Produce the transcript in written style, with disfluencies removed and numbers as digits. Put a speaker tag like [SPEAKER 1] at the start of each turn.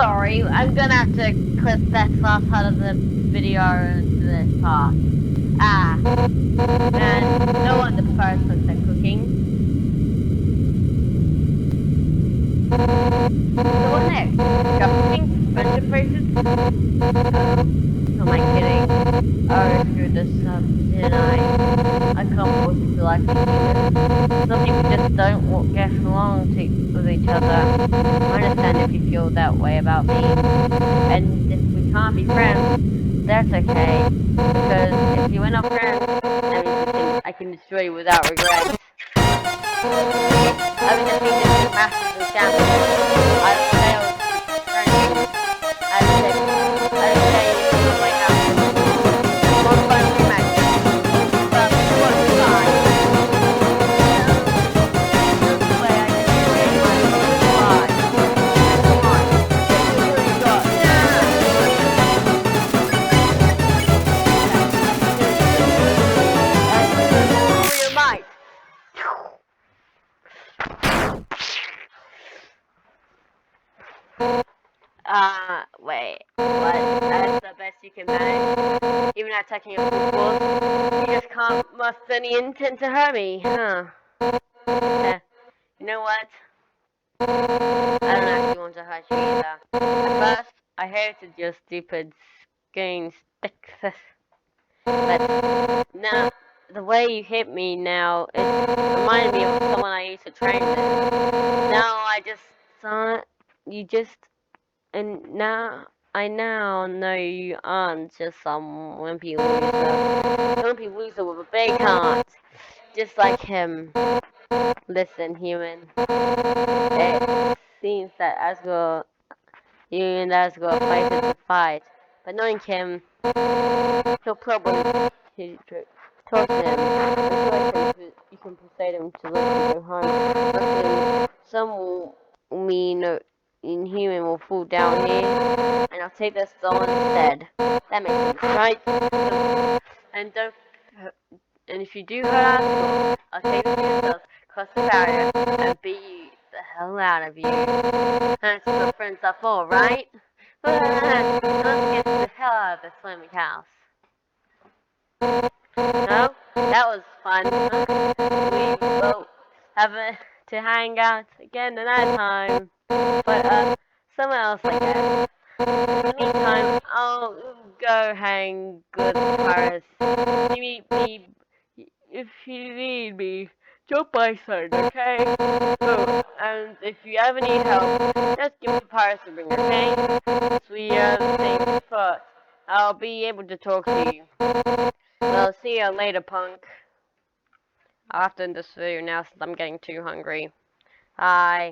[SPEAKER 1] sorry, I'm gonna have to clip that last part of the video into this part. And no wonder the first looks like cooking. So what next? Cooking? Friendship phrases? Who am I kidding? Oh, screw this up, didn't I can't always feel like humans. Some people just don't get along with each other. I understand if you feel that way about me. And if we can't be friends, that's okay. Because if you end up friends, that means I can destroy you without regret. I would just need to do masters and shambles. I don't fail to friends. I would say you like that. One final match. But what's fine? Wait, what? That's the best you can manage? Even attacking a full force? You just can't muster any intent to hurt me, huh? You know what? I don't actually want to hurt you either. At first, I hated your stupid skin sticks. But now, the way you hit me now, it reminded me of someone I used to train with. Now I just saw you just, and now I now know you aren't just some wimpy loser with a big heart, just like him. Listen, human. It seems that you and Asgore fighted the fight, but knowing him, he'll probably talk to him. I'm sure you can persuade him to let you go home. Luckily, some mean inhuman will fall down here, and I'll take their soul instead. That makes sense, right? And don't. And if you do hurt us, I'll take the yourself, cross the barrier, and beat the hell out of you. That's what friends are for, right? Let's get the hell out of this swimming house. No? That was fun. We both have to hang out again another time. But, somewhere else, I guess. In the meantime, I'll go hang with Paris. If you need me, jump my side, okay? Oh, and if you ever need help, just give me Paris a ring, okay? We are the same spot. I'll be able to talk to you. Well, see you later, punk. I'll have to end this video now since I'm getting too hungry. Bye.